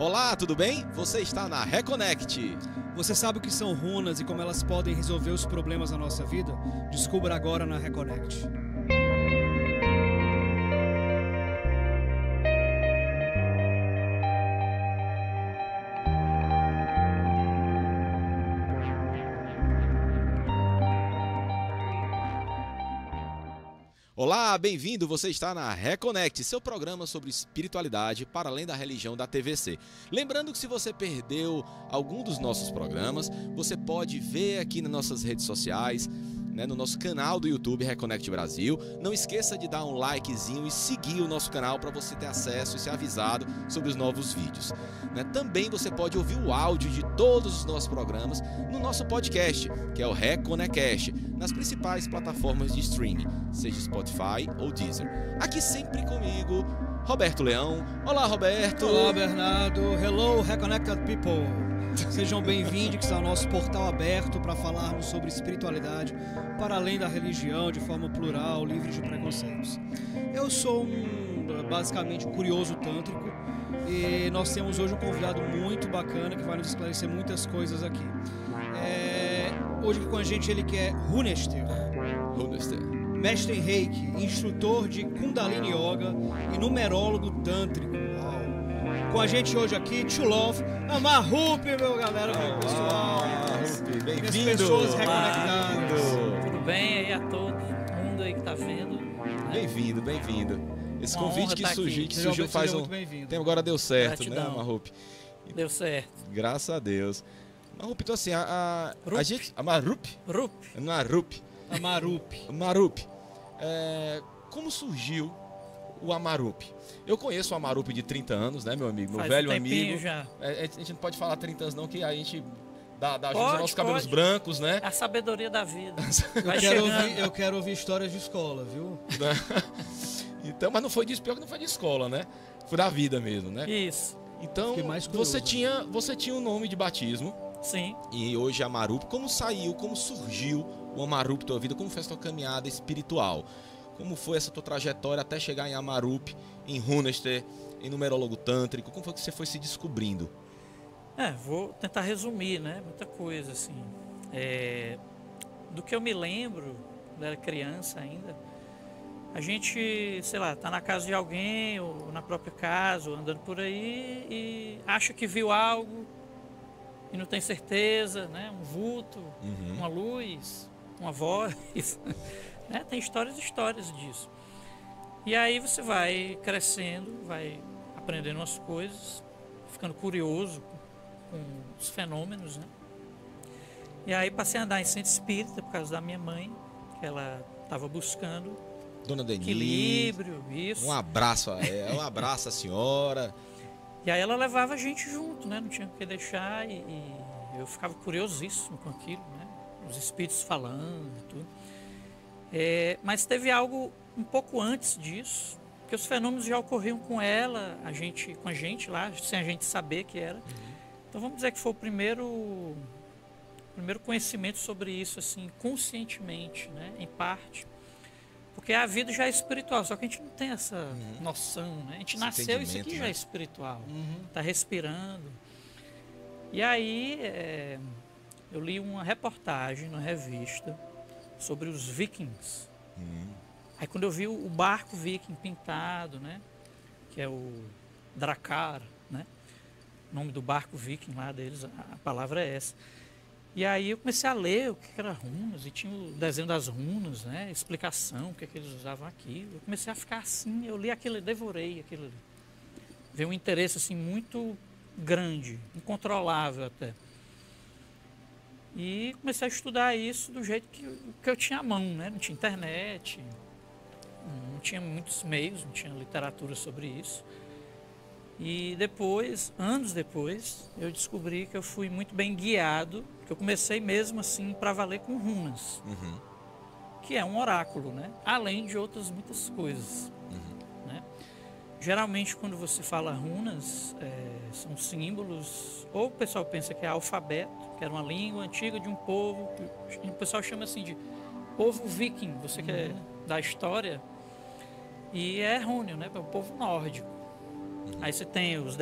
Olá, tudo bem? Você está na Reconnect. Você sabe o que são runas e como elas podem resolver os problemas da nossa vida? Descubra agora na Reconnect. Olá, bem-vindo! Você está na Reconnect, seu programa sobre espiritualidade para além da religião da TVC. Lembrando que se você perdeu algum dos nossos programas, você pode ver aqui nas nossas redes sociais, no nosso canal do YouTube Reconnect Brasil. Não esqueça de dar um likezinho e seguir o nosso canal para você ter acesso e ser avisado sobre os novos vídeos. Também você pode ouvir o áudio de todos os nossos programas no nosso podcast, que é o Reconnectcast, nas principais plataformas de streaming, seja Spotify ou Deezer. Aqui sempre comigo, Roberto Leão. Olá, Roberto! Olá, Bernardo! Hello, Reconnected people! Sejam bem-vindos, que está o nosso portal aberto para falarmos sobre espiritualidade para além da religião, de forma plural, livre de preconceitos. Eu sou basicamente um curioso tântrico e nós temos hoje um convidado muito bacana que vai nos esclarecer muitas coisas aqui. Hoje com a gente ele que é Runester, mestre em Reiki, instrutor de Kundalini Yoga e numerólogo tântrico. Com a gente hoje aqui, To Love, Amarup, meu galera, meu pessoal. Bem-vindo! Pessoas reconectadas. Tudo bem aí a todo mundo aí que tá vendo? Bem-vindo, bem-vindo. Esse Uma convite honra que tá surgiu, aqui. surgiu faz um tempo, agora deu certo, Gratidão. né, Amarup? Deu certo. Graças a Deus. Amarup, então assim, a gente... Amarup? Rup. Amarup. Como surgiu o Amarup? Eu conheço o Amarup de 30 anos, né, meu amigo? Meu Faz velho um tempinho amigo. já. A gente não pode falar 30 anos não, que a gente dá ajuda aos Pode, nossos cabelos pode. brancos, né? A sabedoria da vida. Vai Eu quero ouvir histórias de escola, viu? Então, mas não foi disso, pior que não foi de escola, né? Foi da vida mesmo, né? Isso. Então, Fiquei mais curioso. você tinha um nome de batismo. Sim. E hoje é Amarup. Como surgiu o Amarup tua vida? Como foi essa tua caminhada espiritual? Como foi essa tua trajetória até chegar em Amarup, em Runester, em numerólogo tântrico? Como foi que você foi se descobrindo? Vou tentar resumir, né? Muita coisa, assim. Do que eu me lembro, quando era criança ainda, a gente, sei lá, tá na casa de alguém, ou na própria casa, ou andando por aí, e acha que viu algo, e não tem certeza, né? Um vulto, uma luz, uma voz, né? Tem histórias e histórias disso. E aí você vai crescendo, vai aprendendo as coisas, ficando curioso com os fenômenos, né? E aí passei a andar em centro espírita por causa da minha mãe, que ela estava buscando Dona Denise, equilíbrio, isso. um abraço a ela, um abraço à senhora. E aí ela levava a gente junto, né? Não tinha o que deixar e eu ficava curiosíssimo com aquilo, né? Os espíritos falando e tudo. Mas teve algo um pouco antes disso, que os fenômenos já ocorriam com ela, com a gente lá, sem a gente saber que era. Então vamos dizer que foi o primeiro conhecimento sobre isso, assim, conscientemente, né? Em parte. Porque a vida já é espiritual, só que a gente não tem essa noção, né? A gente nasceu, isso aqui já é espiritual, tá respirando. E aí eu li uma reportagem na revista sobre os vikings. Aí quando eu vi o barco viking pintado, né? Que é o Drakkar, né? O nome do barco viking lá deles, a palavra é essa. E aí eu comecei a ler o que era runas, e tinha o desenho das runas, né? Explicação, o que eles usavam aquilo. Eu comecei a ficar assim, eu li aquilo, devorei aquilo ali. Veio um interesse assim muito grande, incontrolável até. E comecei a estudar isso do jeito que eu tinha à mão, né? Não tinha internet, não tinha muitos meios, não tinha literatura sobre isso. E depois, anos depois, eu descobri que eu fui muito bem guiado, que eu comecei mesmo assim para valer com runas, que é um oráculo, né? Além de outras muitas coisas. Né? Geralmente quando você fala runas, são símbolos, ou o pessoal pensa que é alfabeto, que era uma língua antiga de um povo, que o pessoal chama assim de povo viking, você que é da história, e é errôneo, né? É o povo nórdico. Aí você tem os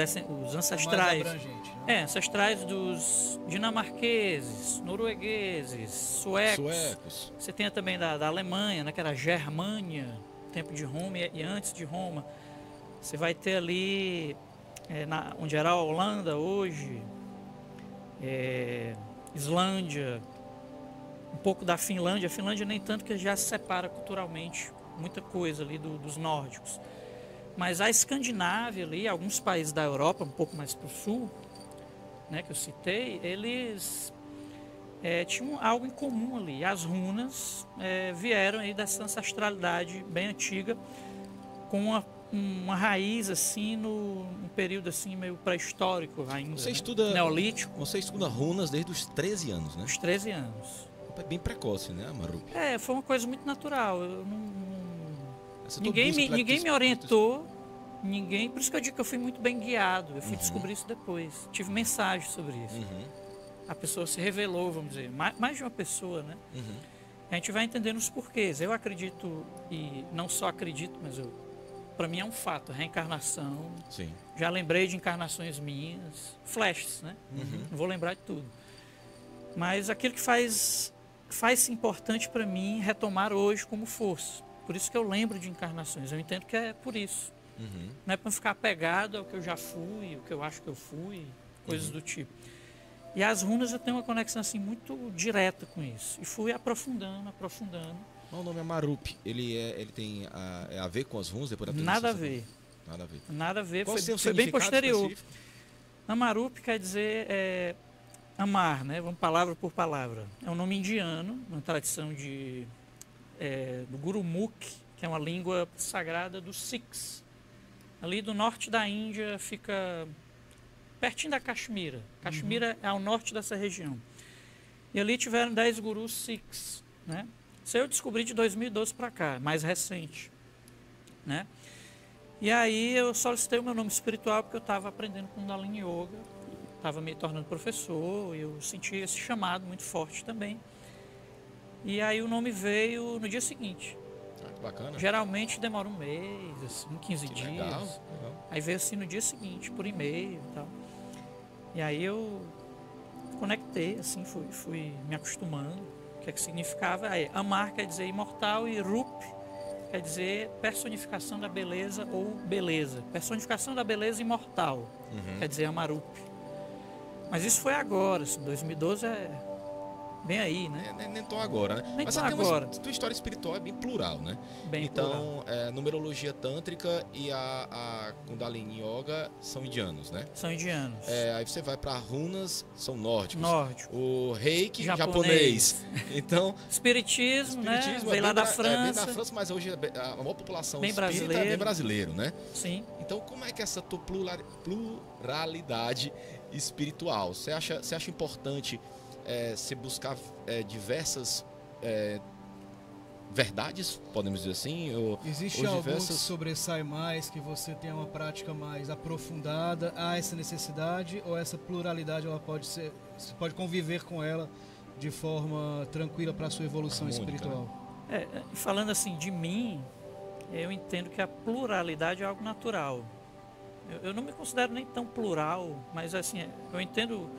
ancestrais. Mais abrangente, né? Ancestrais dos dinamarqueses, noruegueses, suecos. Você tem também da Alemanha, né, que era a Germânia, tempo de Roma e antes de Roma. Você vai ter ali, onde era a Holanda hoje, Islândia, um pouco da Finlândia. A Finlândia nem tanto, que já se separa culturalmente, muita coisa ali dos nórdicos. Mas a Escandinávia ali, alguns países da Europa, um pouco mais para o sul, né, que eu citei, eles tinham algo em comum ali. As runas vieram aí dessa ancestralidade bem antiga, com uma raiz assim num período assim meio pré-histórico ainda. Você estuda neolítico. Você estuda runas desde os 13 anos, né? Os 13 anos. É bem precoce, né, Marup? Foi uma coisa muito natural. Eu Essa ninguém tua busca me orientou, por isso que eu digo que eu fui muito bem guiado. Eu fui descobrir isso depois. Tive mensagens sobre isso. A pessoa se revelou, vamos dizer, mais de uma pessoa, né? A gente vai entendendo os porquês. Eu acredito, e não só acredito, mas para mim é um fato, a reencarnação. Sim. Já lembrei de encarnações minhas, flashes, né? Não vou lembrar de tudo. Mas aquilo que faz importante para mim retomar hoje como força. Por isso que eu lembro de encarnações. Eu entendo que é por isso. Não é para ficar apegado ao que eu já fui, o que eu acho que eu fui, coisas do tipo. E as runas eu tenho uma conexão assim muito direta com isso. E fui aprofundando. O nome é Marup. Ele tem a ver com as runas? Depois da Nada a ver. Nada a ver. Foi bem posterior. Amarup quer dizer amar, né? Vamos palavra por palavra. É um nome indiano, uma tradição do Gurumukh, que é uma língua sagrada dos Sikhs. Ali do norte da Índia, fica pertinho da Caxemira. Caxemira é ao norte dessa região. E ali tiveram 10 gurus Sikhs, né? Isso eu descobri de 2012 para cá, mais recente, né? E aí eu solicitei o meu nome espiritual porque eu estava aprendendo Kundalini Yoga, estava me tornando professor, e eu senti esse chamado muito forte também. E aí o nome veio no dia seguinte. Que bacana. Geralmente demora um mês, assim, 15 dias. Legal. Aí veio assim no dia seguinte, por e-mail e tal. E aí eu conectei, assim, fui me acostumando. O que é que significava? Aí, amar quer dizer imortal e Rup quer dizer personificação da beleza ou beleza. Personificação da beleza imortal, quer dizer Amarup. Mas isso foi agora, assim, 2012 bem aí, né? Nem tão agora, né? Nem Mas tão você agora. Tua história espiritual é bem plural, né? Bem então, numerologia tântrica e a Kundalini Yoga são indianos, né? São indianos. Aí você vai para runas, são nórdicos. Nórdico. O reiki, japonês. Então, espiritismo, né? Veio lá da França. Vem da França, mas hoje a maior população bem espírita brasileiro. é bem brasileiro, né? Sim. Então, como é que essa tua pluralidade espiritual? Você acha importante se buscar diversas verdades, podemos dizer assim? Existe algo que sobressai mais, que você tenha uma prática mais aprofundada? Há essa necessidade ou essa pluralidade você pode conviver com ela de forma tranquila para a sua evolução espiritual? Né? Falando assim de mim, eu entendo que a pluralidade é algo natural. Eu não me considero nem tão plural, mas assim, eu entendo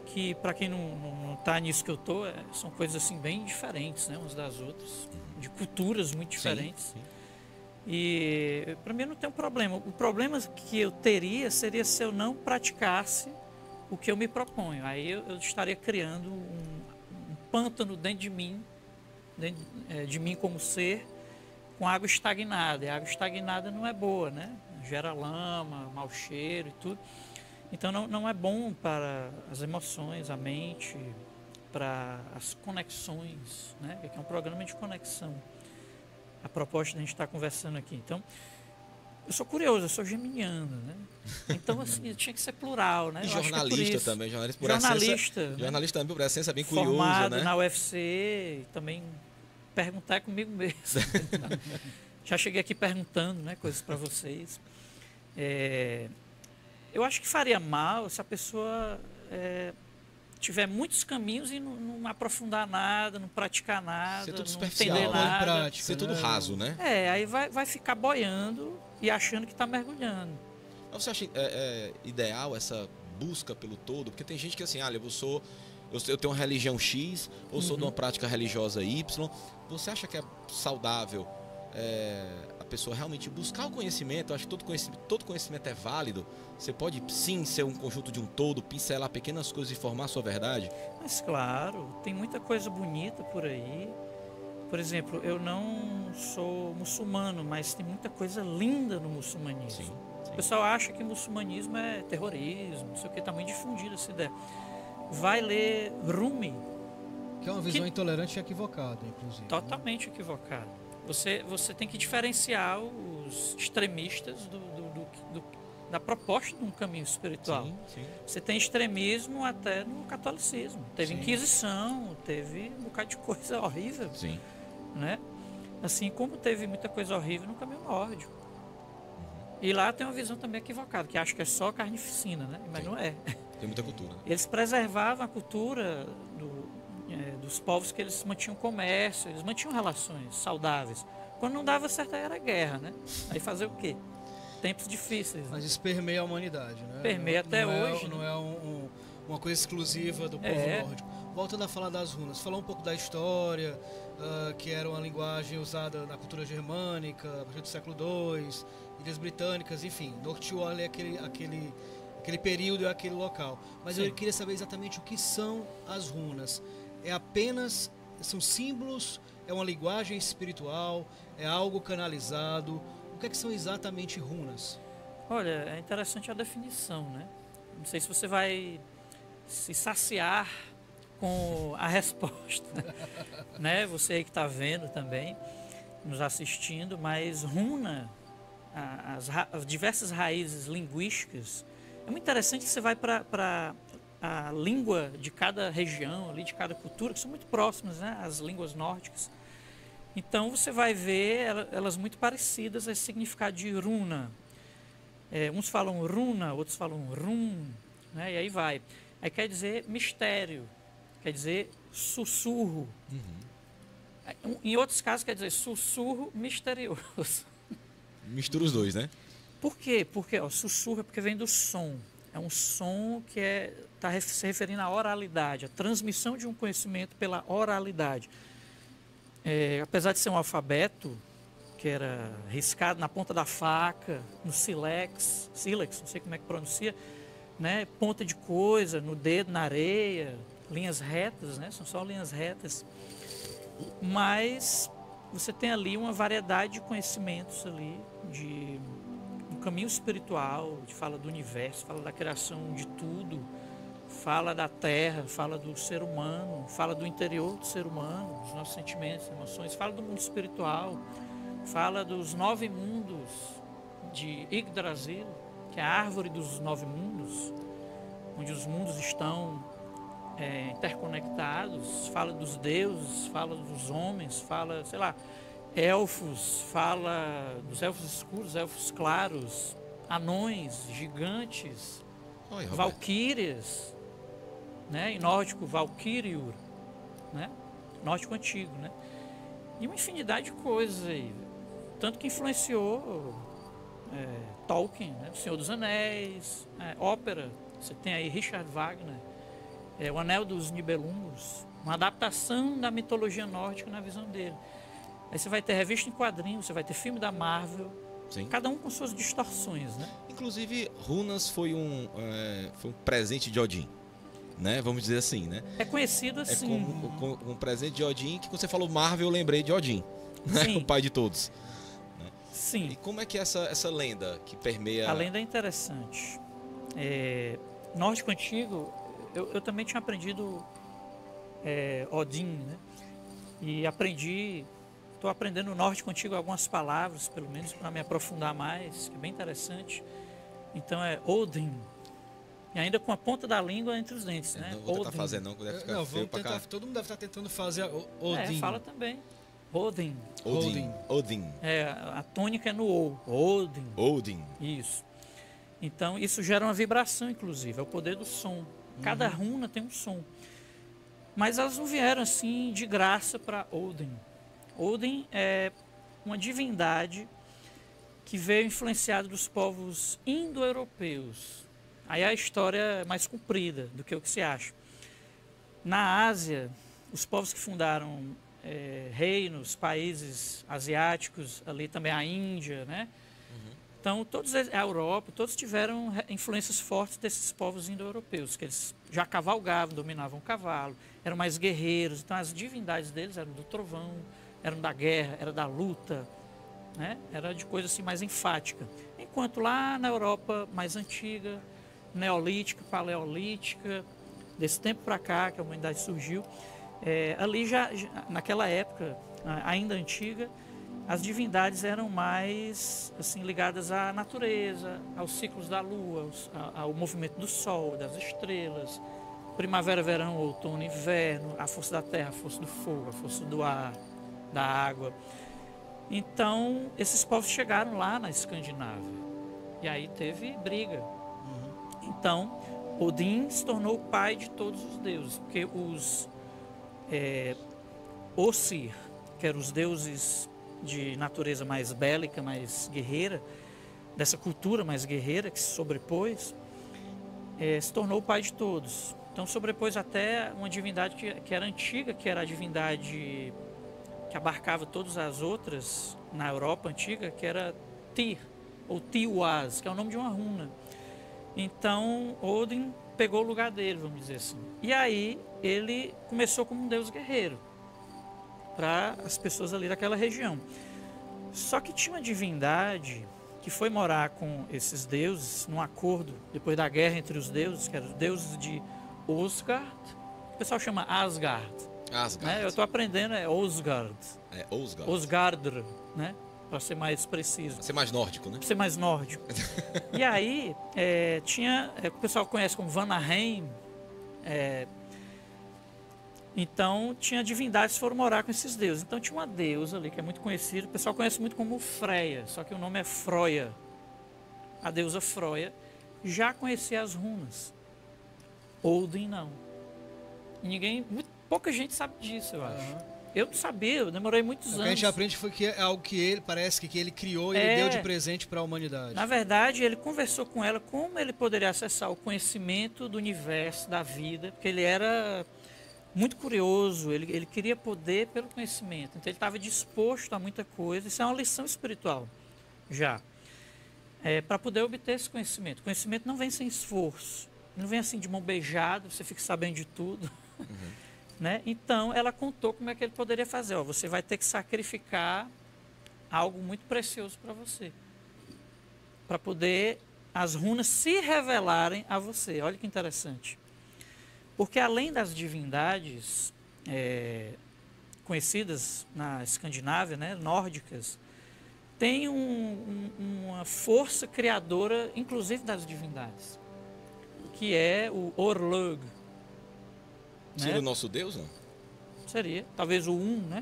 que para quem não está nisso que eu estou, são coisas assim bem diferentes, né, umas das outras, de culturas muito diferentes. Sim. E para mim não tem um problema. O problema que eu teria seria se eu não praticasse o que eu me proponho. Aí eu estaria criando um pântano dentro de mim como ser, com água estagnada. E a água estagnada não é boa, né? Gera lama, mau cheiro e tudo. Então não é bom para as emoções, a mente, para as conexões, né? Que é um programa de conexão. A proposta de a gente estar conversando aqui. Então, eu sou curioso, eu sou geminiano, né? Então, assim, tinha que ser plural, né? E jornalista também, jornalista por jornalista, essência. Né? Jornalista também por essência, bem curioso, formado né? na UFC, e também perguntar comigo mesmo. Já cheguei aqui perguntando, né, coisas para vocês. Eu acho que faria mal se a pessoa tiver muitos caminhos e não aprofundar nada, não praticar nada, não entender nada. Prática, ser tudo raso, né? Aí vai ficar boiando e achando que está mergulhando. Mas você acha ideal essa busca pelo todo? Porque tem gente que assim, eu tenho uma religião X, ou sou de uma prática religiosa Y. Você acha que é saudável a pessoa realmente buscar o conhecimento? Eu acho que todo conhecimento é válido. Você pode sim ser um conjunto de um todo, pincelar pequenas coisas e formar a sua verdade? Mas claro, tem muita coisa bonita por aí. Por exemplo, eu não sou muçulmano, mas tem muita coisa linda no muçulmanismo. Sim. O pessoal acha que muçulmanismo é terrorismo, não sei o que, está muito difundida essa ideia. Vai ler Rumi. Que é uma visão intolerante e equivocada, inclusive. Totalmente equivocada. Você tem que diferenciar os extremistas da proposta de um caminho espiritual. Sim. Você tem extremismo até no catolicismo. Teve Inquisição, teve um bocado de coisa horrível. Sim. Né? Assim como teve muita coisa horrível no caminho nórdico. E lá tem uma visão também equivocada, que acha que é só carnificina, né? Mas não é. Tem muita cultura. Eles preservavam a cultura dos povos que eles mantinham comércio, eles mantinham relações saudáveis. Quando não dava certo, aí era guerra, né? Aí fazer o quê? Tempos difíceis. Mas isso permeia a humanidade, né? Permeia até hoje. Não é uma coisa exclusiva do povo nórdico. Voltando a falar das runas, falar um pouco da história, que era uma linguagem usada na cultura germânica, a partir do século II, Ilhas Britânicas, enfim, norteou ali aquele período e aquele local. Mas eu queria saber exatamente o que são as runas. São símbolos, é uma linguagem espiritual, é algo canalizado. O que são exatamente runas? Olha, é interessante a definição, né? Não sei se você vai se saciar com a resposta, né? Você aí que está vendo também, nos assistindo, mas runa, as diversas raízes linguísticas, é muito interessante que você vai para a língua de cada região, ali, de cada cultura, que são muito próximas, né? As línguas nórdicas. Então você vai ver elas muito parecidas a esse significado de runa. Uns falam runa, outros falam rum, né? E aí vai. Aí quer dizer mistério, quer dizer sussurro. Em outros casos quer dizer sussurro misterioso. Mistura os dois, né? Por quê? Porque sussurro é porque vem do som. É um som que está se referindo à oralidade, a transmissão de um conhecimento pela oralidade. Apesar de ser um alfabeto que era riscado na ponta da faca, no sílex, não sei como é que pronuncia, né? Ponta de coisa, no dedo, na areia, linhas retas, né? São só linhas retas. Mas você tem ali uma variedade de conhecimentos ali, de um caminho espiritual, que fala do universo, fala da criação de tudo, fala da terra, fala do ser humano, fala do interior do ser humano, dos nossos sentimentos, emoções, fala do mundo espiritual, fala dos 9 mundos de Yggdrasil, que é a árvore dos 9 mundos, onde os mundos estão interconectados, fala dos deuses, fala dos homens, fala, sei lá, elfos, fala dos elfos escuros, elfos claros, anões, gigantes, valquírias, né? Em nórdico, Valkyriur, né? Nórdico antigo, né? E uma infinidade de coisas aí, tanto que influenciou Tolkien, né? O Senhor dos Anéis, ópera, você tem aí Richard Wagner, O Anel dos Nibelungos, uma adaptação da mitologia nórdica na visão dele. Aí você vai ter revista em quadrinhos, você vai ter filme da Marvel, Sim. Cada um com suas distorções, né? Inclusive, runas foi um presente de Odin, né? Vamos dizer assim, né? É conhecido assim. É como um presente de Odin, que quando você falou Marvel, eu lembrei de Odin, né? O pai de todos. Né? Sim. E como é que é essa lenda que permeia... A lenda é interessante. Nórdico antigo, eu também tinha aprendido Odin, né? E estou aprendendo no nórdico antigo algumas palavras, pelo menos para me aprofundar mais, que é bem interessante. Então é Odin. E ainda com a ponta da língua entre os dentes, né? Não vou tentar fazer não, que deve ficar feio pra cá. Todo mundo deve estar tentando fazer Odin. Fala também. Odin. Odin. A tônica é no O. Odin. Odin. Isso. Então isso gera uma vibração, inclusive. É o poder do som. Cada runa tem um som. Mas elas não vieram assim de graça para Odin. Odin é uma divindade que veio influenciado dos povos indo-europeus. Aí a história é mais comprida do que o que se acha. Na Ásia, os povos que fundaram reinos, países asiáticos, ali também a Índia, né? Então, a Europa, todos tiveram influências fortes desses povos indo-europeus, que eles já cavalgavam, dominavam o cavalo, eram mais guerreiros. Então, as divindades deles eram do trovão, eram da guerra, era da luta, né? Era de coisa assim mais enfática. Enquanto lá na Europa mais antiga, neolítica, paleolítica, desse tempo para cá que a humanidade surgiu, ali já naquela época ainda antiga, as divindades eram mais assim ligadas à natureza, aos ciclos da lua, ao movimento do sol, das estrelas, primavera, verão, outono, inverno, a força da terra, a força do fogo, a força do ar, da água. Então, esses povos chegaram lá na Escandinávia e aí teve briga. Então, Odin se tornou o pai de todos os deuses, porque os Ósir, que eram os deuses de natureza mais bélica, mais guerreira, dessa cultura mais guerreira que se sobrepôs, se tornou o pai de todos. Então sobrepôs até uma divindade que era antiga, que era a divindade que abarcava todas as outras na Europa antiga, que era Tyr, ou Tiwaz, que é o nome de uma runa. Então Odin pegou o lugar dele, vamos dizer assim. E aí ele começou como um deus guerreiro para as pessoas ali daquela região. Só que tinha uma divindade que foi morar com esses deuses num acordo depois da guerra entre os deuses, que eram os deuses de Osgard. O pessoal chama Asgard. Né? Eu estou aprendendo, Osgard. Osgard. Osgardr, né? Para ser mais preciso. Para ser mais nórdico, né? Para ser mais nórdico. E aí, tinha, o pessoal conhece como Vanaheim. Então, tinha divindades que foram morar com esses deuses. Então, tinha uma deusa ali que é muito conhecida. O pessoal conhece muito como Freya, só que o nome é Froia. A deusa Froia já conhecia as runas. Odin não. E pouca gente sabe disso, eu acho. Eu não sabia, eu demorei muitos anos. O que a gente aprende foi que é algo que ele, parece que ele criou e ele deu de presente para a humanidade. Na verdade, ele conversou com ela como ele poderia acessar o conhecimento do universo, da vida, porque ele era muito curioso, ele queria poder pelo conhecimento. Então ele estava disposto a muita coisa. Isso é uma lição espiritual, já. Para poder obter esse conhecimento. O conhecimento não vem sem esforço. Não vem assim de mão beijada, você fica sabendo de tudo. Né? Então ela contou como é que ele poderia fazer. Você vai ter que sacrificar algo muito precioso para você. Para poder as runas se revelarem a você. Olha que interessante. Porque além das divindades conhecidas na Escandinávia, né, nórdicas, tem uma força criadora, inclusive das divindades, que é o Orlög. Seria o nosso Deus, não? Seria, talvez o né?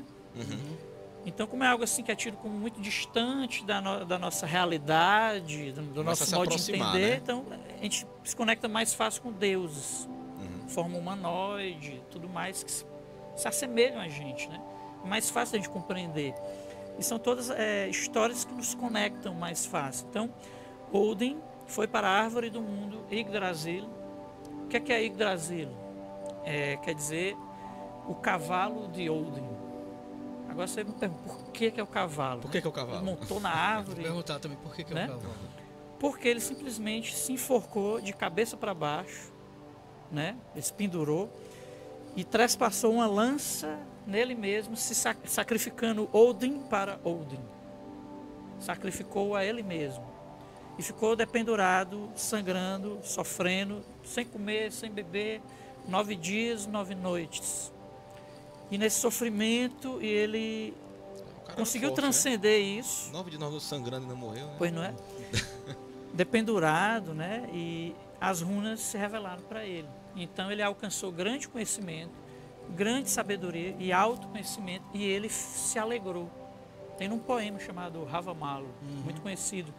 Então, como é algo assim que é tido como muito distante da nossa realidade, do nosso modo de entender, né? Então a gente se conecta mais fácil com deuses. Forma humanoide, tudo mais que se assemelham a gente, né? É mais fácil a gente compreender. E são todas histórias que nos conectam mais fácil. Então, Odin foi para a árvore do mundo, Yggdrasil. O que é Yggdrasil? Quer dizer, o cavalo de Odin. Agora você me pergunta, por que é o cavalo? Por que é o cavalo? Ele montou na árvore. Vou perguntar também, por que é o cavalo? Porque ele simplesmente se enforcou de cabeça para baixo, né? Ele se pendurou e trespassou uma lança nele mesmo, se sacrificando Odin para Odin. Sacrificou a ele mesmo. E ficou dependurado, sangrando, sofrendo, sem comer, sem beber, 9 dias, 9 noites. E nesse sofrimento ele conseguiu transcender isso. 9 de 9 noites sangrando e não morreu, né? Pois não é? Dependurado, né? E as runas se revelaram para ele. Então ele alcançou grande conhecimento, grande sabedoria e autoconhecimento, e ele se alegrou. Tem um poema chamado Havamalo, muito conhecido.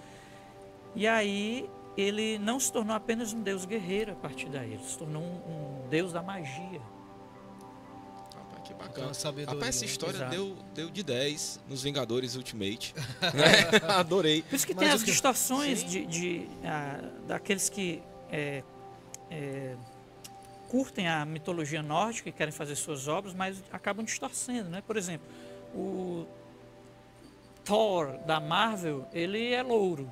E aí ele não se tornou apenas um deus guerreiro a partir daí, ele se tornou um deus da magia. Que Então, bacana. a sabedoria. Rapaz, essa história Exato. deu de 10 nos Vingadores Ultimate. Né? Adorei. Por isso que Mas tem o as que- distorções Sim. daqueles que curtem a mitologia nórdica e querem fazer suas obras, mas acabam distorcendo, né? Por exemplo, o Thor da Marvel, ele é louro,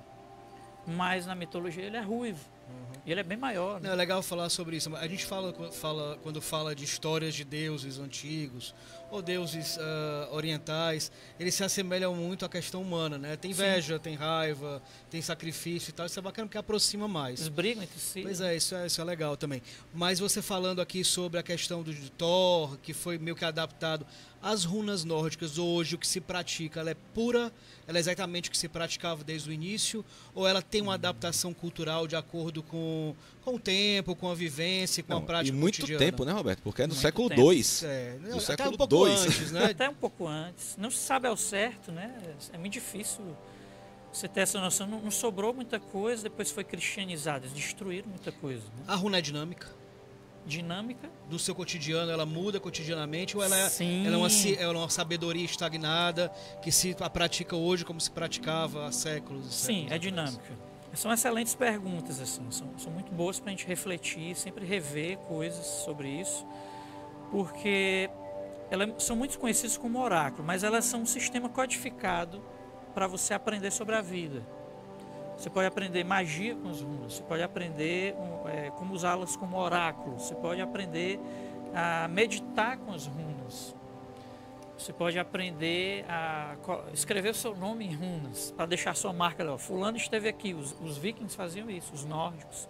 mas na mitologia ele é ruivo. E ele é bem maior, Não, né? é legal falar sobre isso. A gente quando fala de histórias de deuses antigos ou deuses orientais, eles se assemelham muito à questão humana, né? Tem inveja, tem raiva, tem sacrifício e tal. Isso é bacana porque aproxima mais. Eles brigam entre si. Pois é, isso é legal também. Mas você falando aqui sobre a questão do Thor, que foi meio que adaptado às runas nórdicas, hoje o que se pratica, ela é pura, ela é exatamente o que se praticava desde o início, ou ela tem uma adaptação cultural de acordo com o tempo, com a vivência, com a Não, prática e muito cotidiana? tempo, né, Roberto? Porque é do Muito século tempo. II. É, Do até século um pouco II. antes, né? Até um pouco antes. Não se sabe ao certo, né? É muito difícil você ter essa noção. Não sobrou muita coisa, depois foi cristianizado. Eles destruíram muita coisa. Né? A runa é dinâmica. Dinâmica. Do seu cotidiano, ela muda cotidianamente, ou ela Sim. é uma sabedoria estagnada que se pratica hoje como se praticava há séculos e Sim, séculos é atrás? dinâmica. São excelentes perguntas, assim. São muito boas para a gente refletir, sempre rever coisas sobre isso, porque elas são muito conhecidas como oráculo, mas elas são um sistema codificado para você aprender sobre a vida. Você pode aprender magia com as runas, você pode aprender como usá-las como oráculo, você pode aprender a meditar com as runas. Você pode aprender a escrever o seu nome em runas, para deixar sua marca. Ó, fulano esteve aqui, os vikings faziam isso, os nórdicos,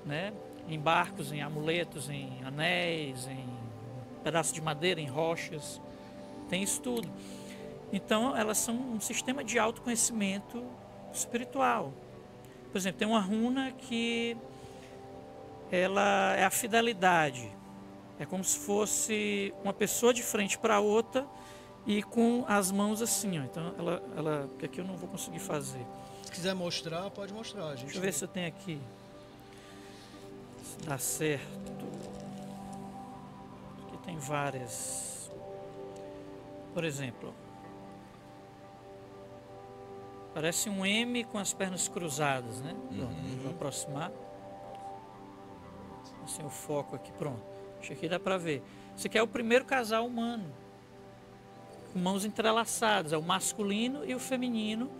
né? Em barcos, em amuletos, em anéis, em pedaços de madeira, em rochas. Tem isso tudo. Então, elas são um sistema de autoconhecimento espiritual. Por exemplo, tem uma runa que ela é a fidelidade. É como se fosse uma pessoa de frente para outra e com as mãos assim, ó. Então, que aqui eu não vou conseguir fazer. Se quiser mostrar, pode mostrar, gente. Deixa eu ver se eu tenho aqui. Se dá certo. Aqui tem várias. Por exemplo, parece um M com as pernas cruzadas, né? Pronto, vou aproximar. Assim, o foco aqui, pronto. Acho que aqui dá para ver. Esse aqui é o primeiro casal humano, com mãos entrelaçadas. É o masculino e o feminino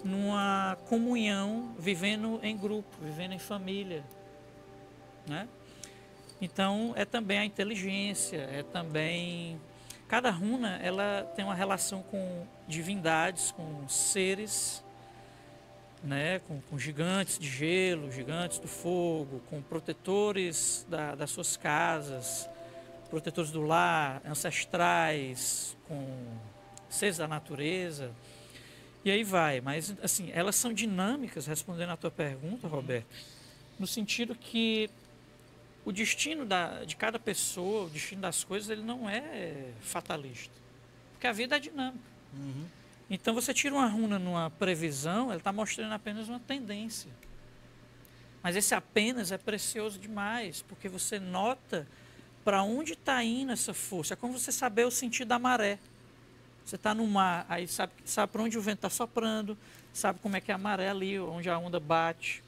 numa comunhão, vivendo em grupo, vivendo em família, né? Então, é também a inteligência, é também... Cada runa, ela tem uma relação com divindades, com seres, né? Com gigantes de gelo, gigantes do fogo, com protetores das suas casas, protetores do lar, ancestrais, com seres da natureza, e aí vai. Mas, assim, elas são dinâmicas, respondendo à tua pergunta, Roberto, no sentido que o destino de cada pessoa, o destino das coisas, ele não é fatalista. Porque a vida é dinâmica. Então, você tira uma runa numa previsão, ela está mostrando apenas uma tendência. Mas esse apenas é precioso demais, porque você nota para onde está indo essa força. É como você saber o sentido da maré. Você está no mar, aí sabe para onde o vento está soprando, sabe como é que é a maré ali, onde a onda bate.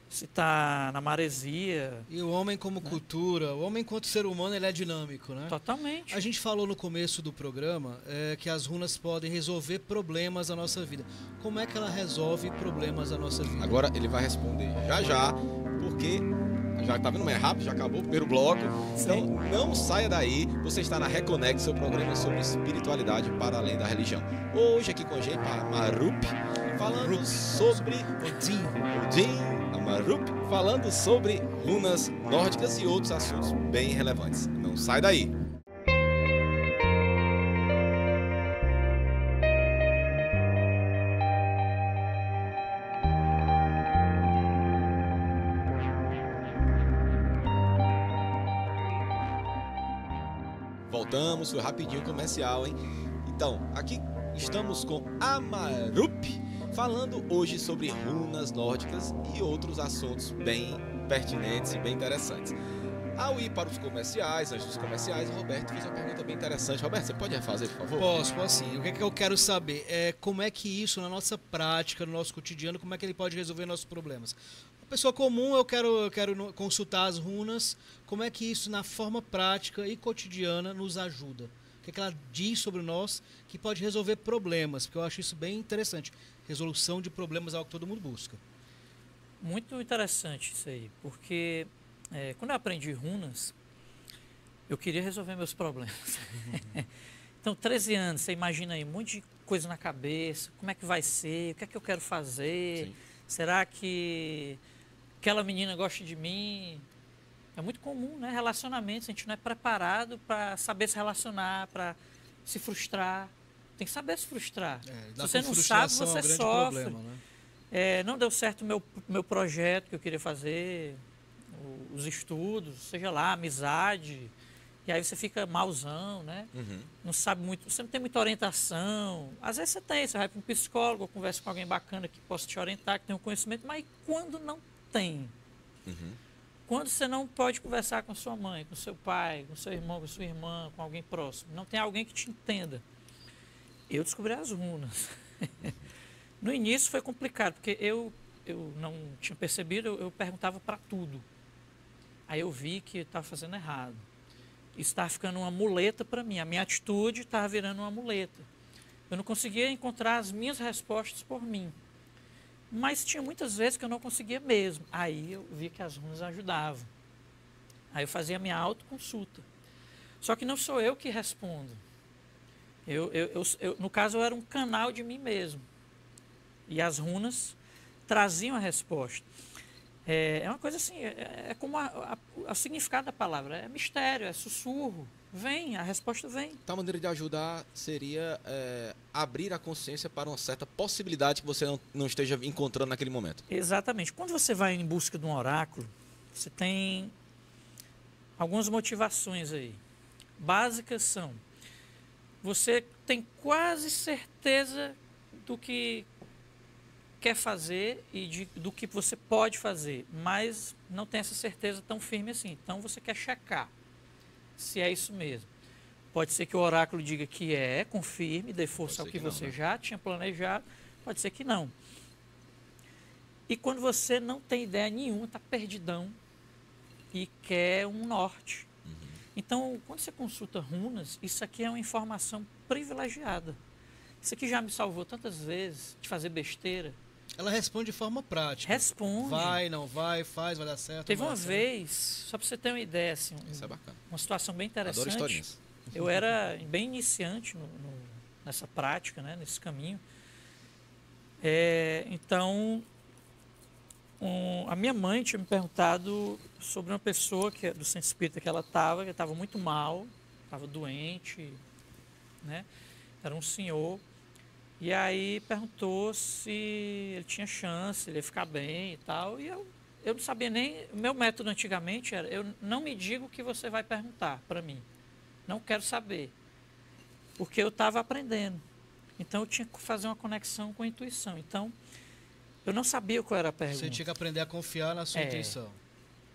Se está na maresia. E o homem como cultura, o homem enquanto ser humano, ele é dinâmico, né? Totalmente. A gente falou no começo do programa que as runas podem resolver problemas da nossa vida. Como é que ela resolve problemas da nossa vida? Agora ele vai responder já, porque já tá vendo mais rápido, já acabou o primeiro bloco. Então não saia daí, você está na Reconnect, seu programa sobre espiritualidade para além da religião. Hoje aqui com a gente, a Marup, falando sobre Odin, Amarup, falando sobre runas nórdicas e outros assuntos bem relevantes. Não sai daí. Voltamos, foi rapidinho comercial, hein? Então, aqui estamos com Amarup, falando hoje sobre runas nórdicas e outros assuntos bem pertinentes e bem interessantes. Ao ir para os comerciais, antes dos comerciais, o Roberto fez uma pergunta bem interessante. Roberto, você pode refazer, por favor? Posso sim. O que é que eu quero saber? Como é que isso, na nossa prática, no nosso cotidiano, como é que ele pode resolver nossos problemas? Uma pessoa comum, eu quero consultar as runas. Como é que isso, na forma prática e cotidiana, nos ajuda? O que é que ela diz sobre nós que pode resolver problemas? Porque eu acho isso bem interessante. Resolução de problemas é algo que todo mundo busca. Muito interessante isso aí, porque quando eu aprendi runas, eu queria resolver meus problemas. Então, 13 anos, você imagina aí, um monte de coisa na cabeça, como é que vai ser, o que é que eu quero fazer, Sim. será que aquela menina gosta de mim? É muito comum, né? Relacionamentos, a gente não é preparado para saber se relacionar, para se frustrar. Tem que saber se frustrar. Se você não sabe, você sofre. Problema, né? Não deu certo o meu projeto que eu queria fazer, os estudos, seja lá, amizade. E aí você fica malzão, né? Uhum. Não sabe muito, você não tem muita orientação. Às vezes você vai para um psicólogo, ou conversa com alguém bacana que possa te orientar, que tem um conhecimento, mas quando não tem? Uhum. Quando você não pode conversar com sua mãe, com seu pai, com seu irmão, com sua irmã, com alguém próximo, não tem alguém que te entenda. Eu descobri as runas. No início foi complicado, porque eu não tinha percebido, eu perguntava para tudo. Aí eu vi que eu estava fazendo errado. Isso estava ficando uma muleta para mim. A minha atitude estava virando uma muleta. Eu não conseguia encontrar as minhas respostas por mim. Mas tinha muitas vezes que eu não conseguia mesmo. Aí eu vi que as runas ajudavam. Aí eu fazia a minha autoconsulta. Só que não sou eu que respondo. No caso, eu era um canal de mim mesmo. E as runas traziam a resposta. É uma coisa assim, é como o significado da palavra. É mistério, é sussurro. Vem, a resposta vem. Então, a maneira de ajudar seria abrir a consciência para uma certa possibilidade que você não esteja encontrando naquele momento. Exatamente. Quando você vai em busca de um oráculo, você tem algumas motivações aí. Básicas são: você tem quase certeza do que quer fazer e do que você pode fazer, mas não tem essa certeza tão firme assim. Então você quer checar se é isso mesmo. Pode ser que o oráculo diga que confirme, dê força ao que você já tinha planejado, pode ser que não. E quando você não tem ideia nenhuma, está perdidão e quer um norte. Então, quando você consulta runas, isso aqui é uma informação privilegiada. Isso aqui já me salvou tantas vezes de fazer besteira. Ela responde de forma prática. Responde. Vai, não vai, faz, vai dar certo. Teve uma vez, só para você ter uma ideia, assim, Isso é bacana. uma situação bem interessante. Adoro historinhas. Eu era bem iniciante nessa prática, né, nesse caminho. Então, a minha mãe tinha me perguntado sobre uma pessoa do centro espírita que ela estava muito mal, estava doente, né? Era um senhor. E aí perguntou se ele tinha chance, ele ia ficar bem e tal. E eu não sabia nem... O meu método antigamente era: eu não me digo o que você vai perguntar para mim. Não quero saber. Porque eu estava aprendendo. Então eu tinha que fazer uma conexão com a intuição. Então, eu não sabia qual era a pergunta. Você tinha que aprender a confiar na sua intuição.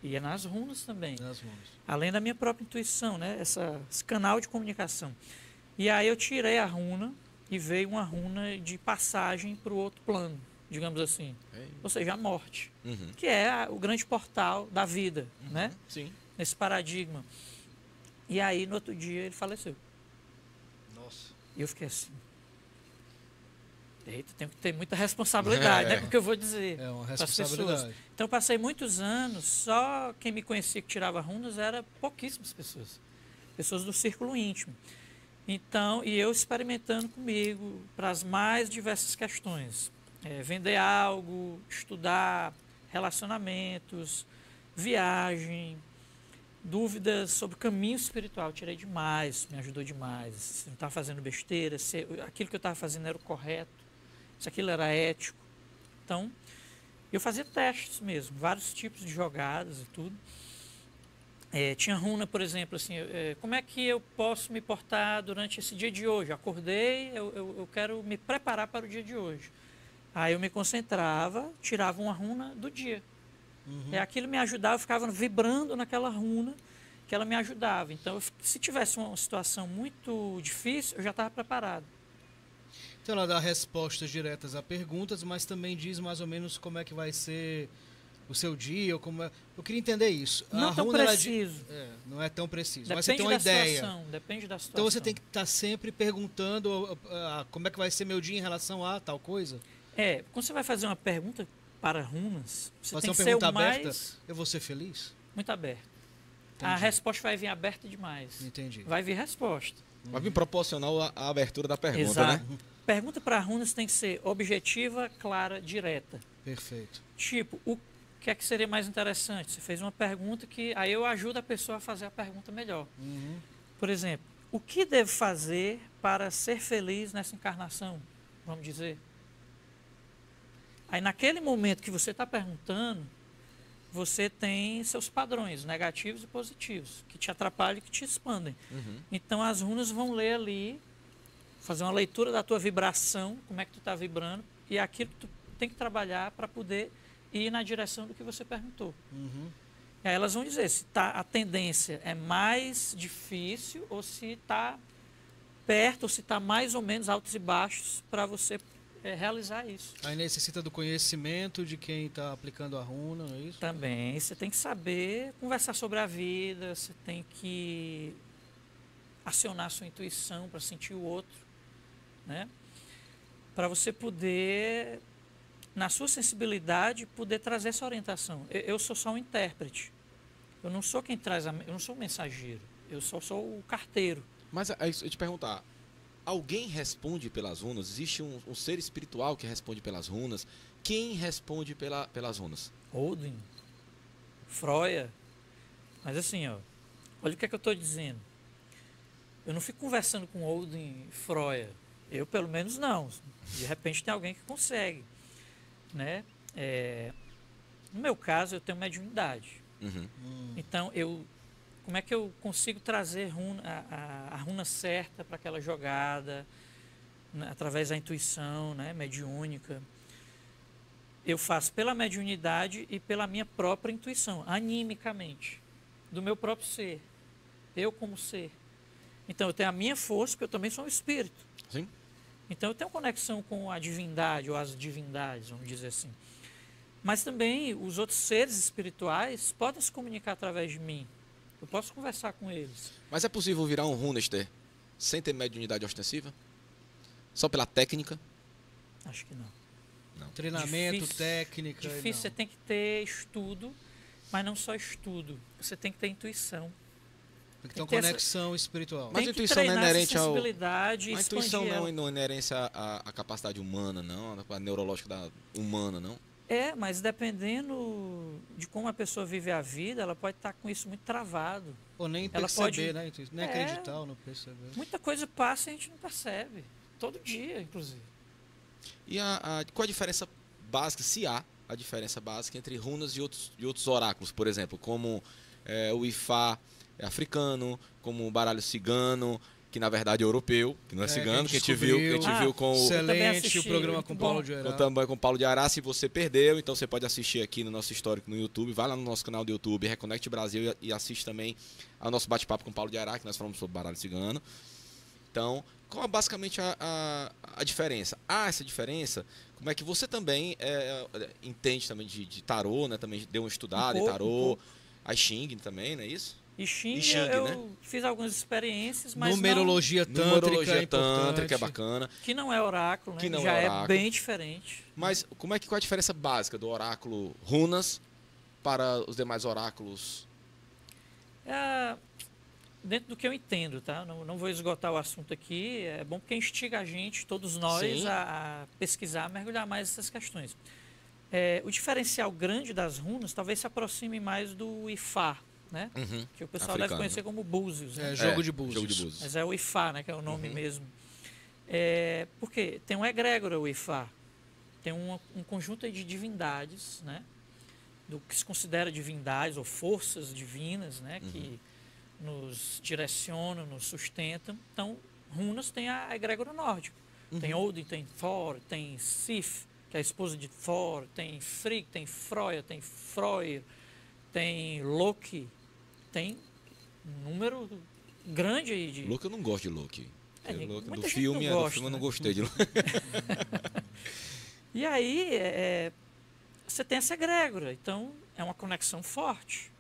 E é nas runas também. Nas runas. Além da minha própria intuição, né? Esse canal de comunicação. E aí eu tirei a runa e veio uma runa de passagem para o outro plano, digamos assim. Ou seja, a morte. Uhum. Que é o grande portal da vida, né? Sim. Nesse paradigma. E aí, no outro dia, ele faleceu. Nossa. E eu fiquei assim: eita, tenho que ter muita responsabilidade, né? Porque eu vou dizer. É uma pras responsabilidade. pessoas. Então, eu passei muitos anos, só quem me conhecia que tirava runas era pouquíssimas pessoas. Pessoas do círculo íntimo. Então, e eu experimentando comigo para as mais diversas questões. Vender algo, estudar, relacionamentos, viagem, dúvidas sobre o caminho espiritual. Tirei demais, me ajudou demais. Se não estava fazendo besteira, se aquilo que eu estava fazendo era o correto, se aquilo era ético. Então, eu fazia testes mesmo, vários tipos de jogadas e tudo. Tinha runa, por exemplo, assim, como é que eu posso me portar durante esse dia de hoje? Acordei, eu quero me preparar para o dia de hoje. Aí eu me concentrava, tirava uma runa do dia. Aquilo me ajudava, eu ficava vibrando naquela runa que ela me ajudava. Então, se tivesse uma situação muito difícil, eu já estava preparado. Então ela dá respostas diretas a perguntas, mas também diz mais ou menos como é que vai ser o seu dia, ou como é... Eu queria entender isso. Não tão preciso. Não é tão preciso, Depende mas você tem uma ideia. Depende da situação. Então você tem que estar sempre perguntando como é que vai ser meu dia em relação a tal coisa? Quando você vai fazer uma pergunta para runas, você Pode tem que ser uma ser pergunta o mais... aberta, eu vou ser feliz? Muito aberto. Entendi. A resposta vai vir aberta demais. Entendi. Vai vir resposta. Vai vir proporcional à abertura da pergunta, Exato. né? Pergunta para runas tem que ser objetiva, clara, direta. Perfeito. Tipo, o que é que seria mais interessante? Você fez uma pergunta que aí eu ajudo a pessoa a fazer a pergunta melhor. Por exemplo, o que devo fazer para ser feliz nessa encarnação? Vamos dizer. Aí naquele momento que você está perguntando, você tem seus padrões negativos e positivos, que te atrapalham e que te expandem. Então as runas vão ler ali, fazer uma leitura da tua vibração, como é que tu está vibrando, e aquilo que tu tem que trabalhar para poder ir na direção do que você perguntou. E aí elas vão dizer se a tendência é mais difícil ou se está perto, ou se está mais ou menos altos e baixos para você realizar isso. Aí necessita do conhecimento de quem está aplicando a runa, não é isso? Também, você tem que saber conversar sobre a vida, você tem que acionar a sua intuição para sentir o outro, né? Para você poder, na sua sensibilidade, poder trazer essa orientação. Eu sou só um intérprete. Eu não sou quem traz, eu não sou o mensageiro. Eu só sou o carteiro. Mas eu te perguntar, alguém responde pelas runas? Existe um ser espiritual que responde pelas runas? Quem responde pelas runas? Odin, Freya. Mas assim, ó, olha o que é que eu estou dizendo. Eu não fico conversando com Odin e Freya. Eu, pelo menos, não. De repente, tem alguém que consegue, né? No meu caso, eu tenho mediunidade. Então, como é que eu consigo trazer a runa certa para aquela jogada, né, através da intuição, né, mediúnica? Eu faço pela mediunidade e pela minha própria intuição, animicamente, do meu próprio ser, eu como ser. Então, eu tenho a minha força, porque eu também sou um espírito. Sim. Então, eu tenho conexão com a divindade, ou as divindades, vamos dizer assim. Mas também os outros seres espirituais podem se comunicar através de mim. Eu posso conversar com eles. Mas é possível virar um runester sem ter mediunidade ostensiva? Só pela técnica? Acho que não. Treinamento, Difícil, técnica. Difícil, você tem que ter estudo, mas não só estudo. Você tem que ter intuição. Tem que ter uma conexão espiritual. Mas Tem a intuição não é inerente ao... sensibilidade, A intuição expandir ela. não é inerente à capacidade humana, não? A neurológica humana, não? Mas dependendo de como a pessoa vive a vida, ela pode estar com isso muito travado. Ou nem Ela perceber, pode- né? Nem acreditar ou não perceber. Muita coisa passa e a gente não percebe. Todo dia, inclusive. E qual a diferença básica, se há a diferença básica entre runas e outros oráculos, por exemplo, como o Ifá africano, como o baralho cigano, que na verdade é europeu, que não é cigano, que a gente viu com o... Excelente assisti, o programa muito com o bom. Paulo de Oirá. Também com o Paulo de Ará. Se você perdeu, então você pode assistir aqui no nosso histórico no YouTube. Vai lá no nosso canal do YouTube, Reconecte Brasil, e assiste também ao nosso bate-papo com o Paulo de Ará, que nós falamos sobre baralho cigano. Então, qual é basicamente a diferença? Há essa diferença? Como é que você também entende também de tarô, né? Também deu uma estudada em tarô, a Xing também, não é isso? E Xing, Xing, eu né? fiz algumas experiências, mas Numerologia tântrica Numerologia é importante. tântrica é bacana. que não é oráculo, né? Que não Já é é oráculo. bem diferente. Mas qual é a diferença básica do oráculo runas para os demais oráculos? Dentro do que eu entendo, tá? Não vou esgotar o assunto aqui. É bom porque instiga a gente, todos nós, Sim. a pesquisar, a mergulhar mais essas questões. O diferencial grande das runas talvez se aproxime mais do Ifá, né? Que o pessoal deve Africano. conhecer como búzios, né? Jogo de búzios. Jogo de búzios. Mas é o Ifá, né? Que é o nome mesmo. Porque tem um egrégora, o Ifá. Tem um conjunto aí de divindades, né? Do que se considera divindades ou forças divinas, né? Que nos direcionam, nos sustentam. Então, runas tem a egrégora nórdica. Tem Odin, tem Thor, tem Sif, que é a esposa de Thor, tem Frigg, tem Freya, tem Freyr, tem Loki, tem um número grande aí de... Luke eu não gosto de Luke. muita Do gente filme, não do gosta, filme eu não né? gostei de Luke. E aí, você tem essa egrégora. Então, é uma conexão forte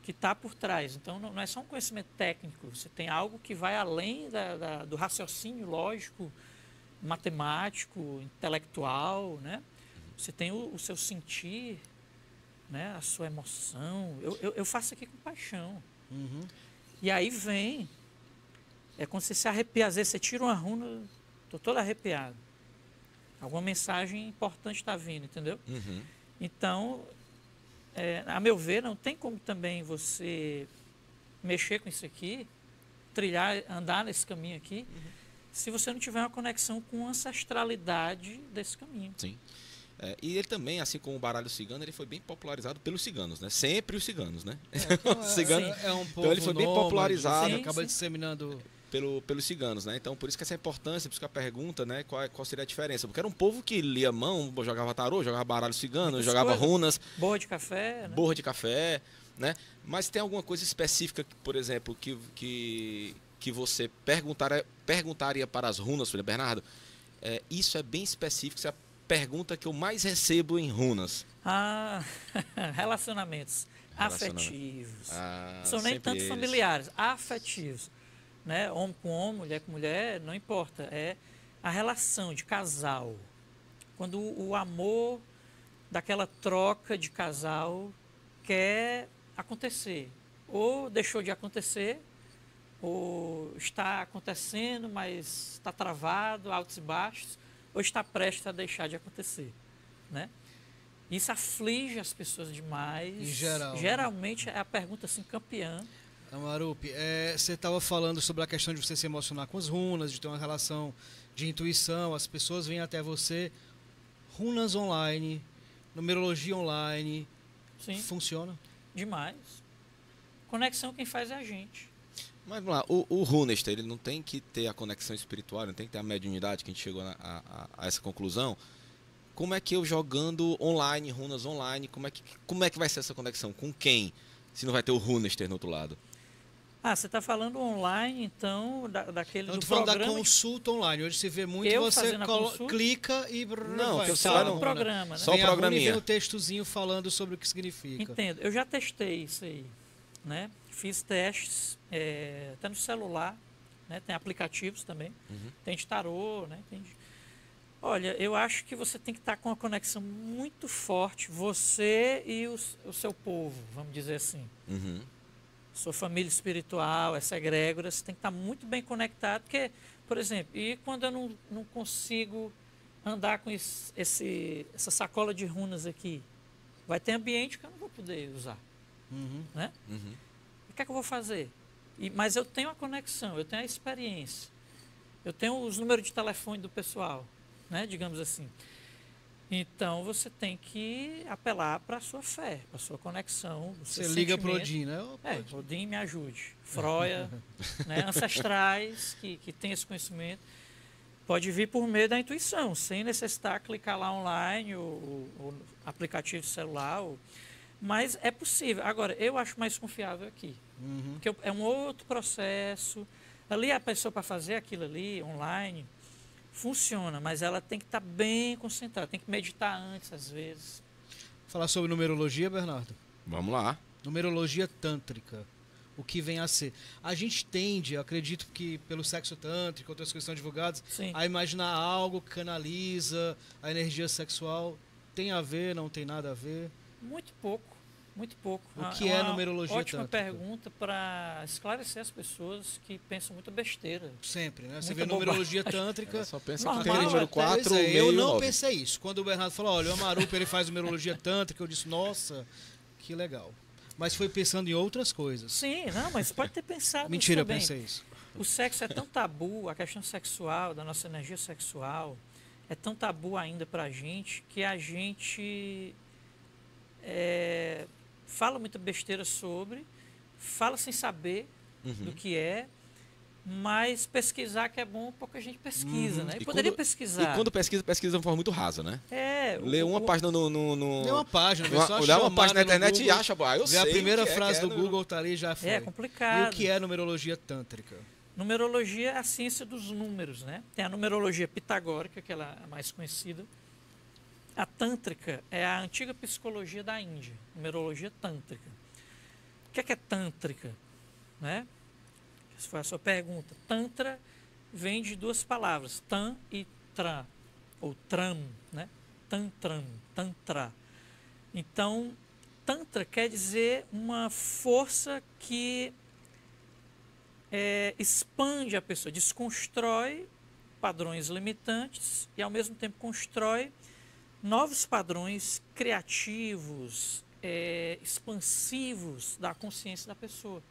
que está por trás. Então, não é só um conhecimento técnico. Você tem algo que vai além do raciocínio lógico, matemático, intelectual, né? Você tem o seu sentir, né? A sua emoção. Eu faço aqui com paixão. Uhum. E aí vem... É como se arrepia. Às vezes você tira uma runa, estou todo arrepiado. Alguma mensagem importante está vindo, entendeu? Uhum. Então, a meu ver, não tem como também você mexer com isso aqui, trilhar, andar nesse caminho aqui, se você não tiver uma conexão com a ancestralidade desse caminho. Sim. E ele também, assim como o baralho cigano, ele foi bem popularizado pelos ciganos, né? Sempre os ciganos, né? Cigano, É um povo então ele foi bem nômade, popularizado. Sim, acaba sim. disseminando... Pelos ciganos, né? Então, por isso que essa importância, por isso que a pergunta, né? Qual seria a diferença? Porque era um povo que lia mão, jogava tarô, jogava baralho cigano, Muitas jogava coisas. runas, Borra de café, né? borra de café, né? Mas tem alguma coisa específica, por exemplo, que você perguntaria para as runas, filho Bernardo? Isso é bem específico, isso é a pergunta que eu mais recebo em runas. Relacionamentos afetivos. Ah, São nem sempre tanto eles. familiares, afetivos. Né? Homem com homem, mulher com mulher, não importa. É a relação de casal. Quando o amor daquela troca de casal quer acontecer. Ou deixou de acontecer, ou está acontecendo, mas está travado, altos e baixos, ou está prestes a deixar de acontecer. Né? Isso aflige as pessoas demais. Em geral, né? Geralmente é a pergunta assim, campeã. Amarupi, você estava falando sobre a questão de você se emocionar com as runas, de ter uma relação de intuição, as pessoas vêm até você. Runas online, numerologia online, Sim. funciona? Demais. Conexão quem faz é a gente. Mas vamos lá, o Runester, ele não tem que ter a conexão espiritual, não tem que ter a mediunidade, que a gente chegou a essa conclusão. Como é que eu jogando online, runas online, como é que vai ser essa conexão? Com quem? Se não vai ter o Runester no outro lado. Você está falando online, então, daquele Eu do estou falando da programa. consulta online. Hoje se vê muito, Eu você fazendo a consulta? clica e... Não, vai, que você só vai a no runa. programa, né? Só o Vem a runa e programinha. vem o textozinho falando sobre o que significa. Entendo. Eu já testei isso aí. Né? Fiz testes, até no celular. Né? Tem aplicativos também. Uhum. Tem de tarô, né? Olha, eu acho que você tem que estar com uma conexão muito forte, você e o seu povo, vamos dizer assim. Uhum. Sua família espiritual, essa egrégora, você tem que estar muito bem conectado, porque, por exemplo, e quando eu não consigo andar com essa sacola de runas aqui? Vai ter ambiente que eu não vou poder usar. Uhum. Né? Uhum. O que é que eu vou fazer? Mas eu tenho a conexão, eu tenho a experiência, eu tenho os números de telefone do pessoal, né? Digamos assim. Então você tem que apelar para a sua fé, para a sua conexão. Você liga para o Odin, né? Odin me ajude. Freia, né? Ancestrais que tem esse conhecimento. Pode vir por meio da intuição, sem necessitar clicar lá online, ou aplicativo de celular. Mas é possível. Agora, eu acho mais confiável aqui. Uhum. Porque é um outro processo. Ali a pessoa para fazer aquilo ali, online, funciona, mas ela tem que estar bem concentrada, tem que meditar antes, às vezes. Falar sobre numerologia, Bernardo? Vamos lá. Numerologia tântrica. O que vem a ser. A gente tende, eu acredito que pelo sexo tântrico, outras coisas que são divulgadas, Sim. a imaginar algo que canaliza a energia sexual. Tem a ver, não tem nada a ver? Muito pouco, muito pouco. O que é numerologia ótima tântrica? pergunta para esclarecer as pessoas que pensam muito besteira. Sempre, né? Você Muita vê numerologia tântrica. Ela só pensa Normal, que tem o número até. 4, Pois é, meio eu e não 9. pensei isso. Quando o Bernardo falou, olha, o Amarupa ele faz numerologia tântrica, eu disse, nossa, que legal. Mas foi pensando em outras coisas. Sim, não, mas pode ter pensado Mentira, eu também. pensei isso. O sexo é tão tabu, a questão sexual, da nossa energia sexual, é tão tabu ainda para a gente, que a gente fala muita besteira sobre, fala sem saber do que é, Mas pesquisar que é bom, pouca gente pesquisa, né? E poderia pesquisar. E quando pesquisa de uma forma muito rasa, né? Lê uma página no... Lê uma página, dá uma página na internet Google, e acha... eu sei a primeira frase do no... Google tá ali já foi. É complicado. E o que é numerologia tântrica? Numerologia é a ciência dos números, né? Tem a numerologia pitagórica, que ela é a mais conhecida. A tântrica é a antiga psicologia da Índia, numerologia tântrica. O que é tântrica? Né? Essa foi a sua pergunta. Tantra vem de duas palavras, tan e tra, ou tram, né? Tantram, tantra. Então, tantra quer dizer uma força que expande a pessoa, desconstrói padrões limitantes e, ao mesmo tempo, constrói novos padrões criativos, expansivos da consciência da pessoa.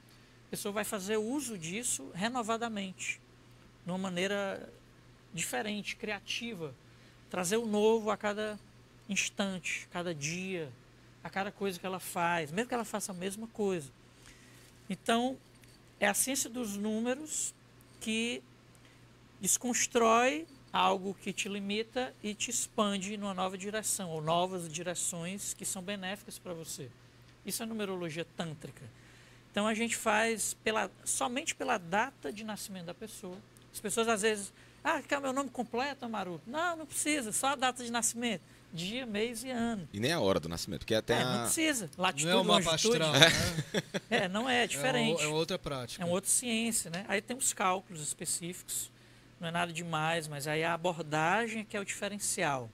A pessoa vai fazer uso disso renovadamente, de uma maneira diferente, criativa, trazer o novo a cada instante, cada dia, a cada coisa que ela faz, mesmo que ela faça a mesma coisa. Então, é a ciência dos números que desconstrói algo que te limita e te expande numa nova direção, ou novas direções que são benéficas para você. Isso é numerologia tântrica. Então a gente faz somente pela data de nascimento da pessoa. As pessoas às vezes, quer o meu nome completo, Amaru? Não precisa, só a data de nascimento. Dia, mês e ano. E nem a hora do nascimento, porque até não precisa. Latitude, não é uma longitude. Astral, né? Não é diferente. É outra prática. É uma outra ciência, né? Aí tem os cálculos específicos, não é nada demais, mas aí a abordagem que é o diferencial,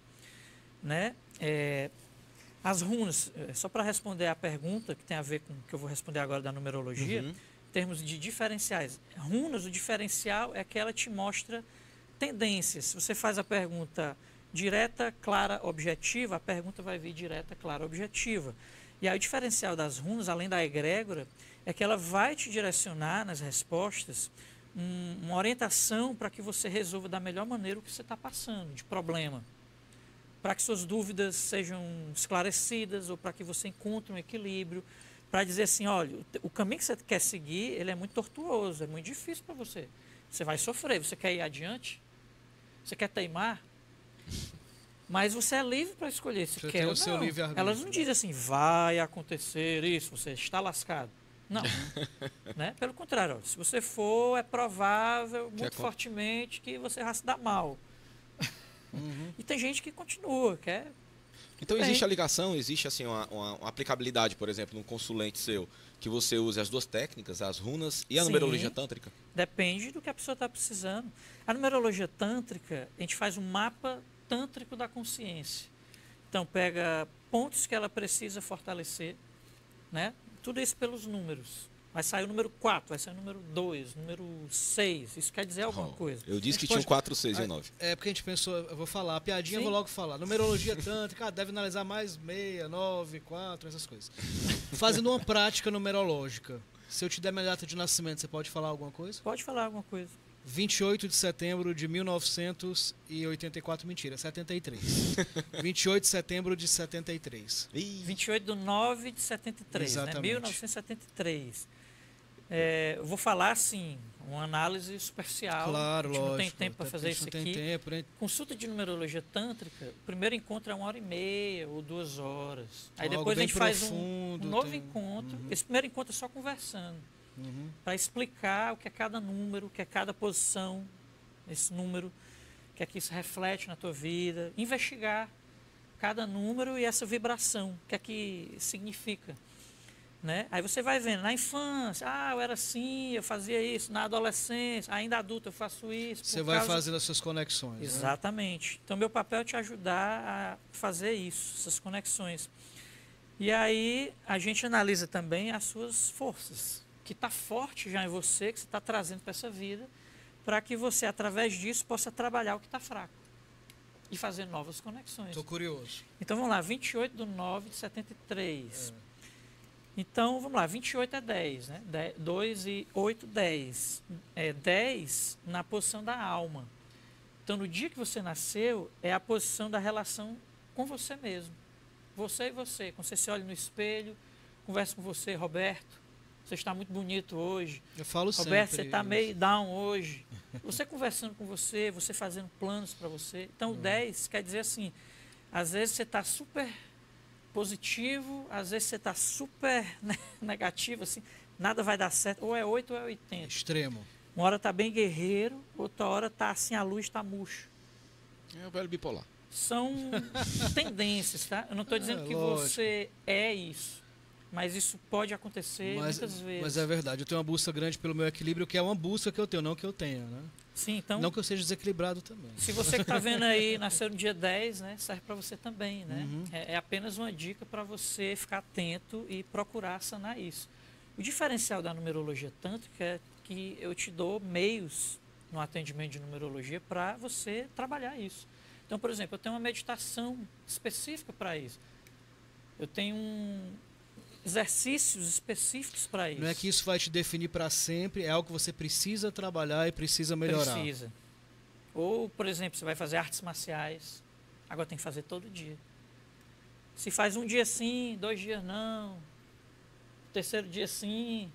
né? As runas, só para responder a pergunta que tem a ver com o que eu vou responder agora da numerologia, em termos de diferenciais. Runas, o diferencial é que ela te mostra tendências. Se você faz a pergunta direta, clara, objetiva, a pergunta vai vir direta, clara, objetiva. E aí o diferencial das runas, além da egrégora, é que ela vai te direcionar nas respostas uma orientação para que você resolva da melhor maneira o que você está passando, de problema. Para que suas dúvidas sejam esclarecidas ou para que você encontre um equilíbrio, para dizer assim, olha, o caminho que você quer seguir, ele é muito tortuoso, é muito difícil para você. Você vai sofrer, você quer ir adiante? Você quer teimar? Mas você é livre para escolher se quer ou não. Elas não dizem assim, vai acontecer isso, você está lascado. Não. Né? Pelo contrário, se você for, é provável, muito fortemente, que você vai se dar mal. E tem gente que continua, quer. Então existe a ligação, existe assim uma aplicabilidade, por exemplo, num consulente seu, que você use as duas técnicas, as runas e a numerologia tântrica? Depende do que a pessoa está precisando. A numerologia tântrica, a gente faz um mapa tântrico da consciência. Então pega pontos que ela precisa fortalecer, né? Tudo isso pelos números. Vai sair o número 4, vai sair o número 2, número 6. Isso quer dizer alguma coisa. Eu disse que tinha 4, 6 e 9. É porque a gente pensou, eu vou falar, a piadinha eu vou logo falar. Numerologia tântrica, deve analisar mais 6, 9, 4, essas coisas. Fazendo uma prática numerológica, se eu te der minha data de nascimento, você pode falar alguma coisa? Pode falar alguma coisa. 28 de setembro de 1984, mentira, 73. 28 de setembro de 73. 28 de 9 de 73, exatamente. Né? 1973. Eu vou falar assim, uma análise superficial. Claro, a gente lógico. Não tem tempo para fazer isso aqui. Tempo, né? Consulta de numerologia tântrica, o primeiro encontro é 1h30 ou 2 horas. Aí Algo depois a gente faz um novo encontro. encontro. Esse primeiro encontro é só conversando. Para explicar o que é cada número, o que é cada posição desse número, o que é que isso reflete na tua vida. Investigar cada número e essa vibração, o que é que significa. Né? Aí você vai vendo, na infância, eu era assim, eu fazia isso, na adolescência, ainda adulto eu faço isso. Você vai fazendo as suas conexões. Exatamente. Né? Então, meu papel é te ajudar a fazer isso, essas conexões. E aí, a gente analisa também as suas forças, que está forte já em você, que você está trazendo para essa vida, para que você, através disso, possa trabalhar o que está fraco e fazer novas conexões. Estou curioso. Então, vamos lá, 28 de 9 de 73. Então, vamos lá, 28 é 10, né? 2 e 8, 10. 10 na posição da alma. Então, no dia que você nasceu, é a posição da relação com você mesmo. Você e você. Quando você se olha no espelho, conversa com você, Roberto, você está muito bonito hoje. Eu falo Roberto, sempre você está isso. meio down hoje. Você conversando com você fazendo planos para você. Então, o 10 quer dizer assim, às vezes você está super positivo, às vezes você está super negativo, assim, nada vai dar certo. Ou é 8 ou é 80. Extremo. Uma hora está bem guerreiro, outra hora está assim, a luz está murcha. É o velho bipolar. São tendências, tá? Eu não estou dizendo que lógico. você é isso, mas isso pode acontecer muitas vezes. Mas é verdade, eu tenho uma busca grande pelo meu equilíbrio, que é uma busca que eu tenho, não que eu tenha, né? Sim, então, Não que eu seja desequilibrado também. se você que está vendo aí, nasceu no dia 10, né, serve para você também, né? Uhum. É apenas uma dica para você ficar atento e procurar sanar isso. O diferencial da numerologia tântrica é que eu te dou meios no atendimento de numerologia para você trabalhar isso. Então, por exemplo, eu tenho uma meditação específica para isso. Eu tenho exercícios específicos para isso. Não é que isso vai te definir para sempre, é algo que você precisa trabalhar e precisa melhorar. Precisa. Ou, por exemplo, você vai fazer artes marciais, agora tem que fazer todo dia. Se faz um dia sim, 2 dias não, terceiro dia sim,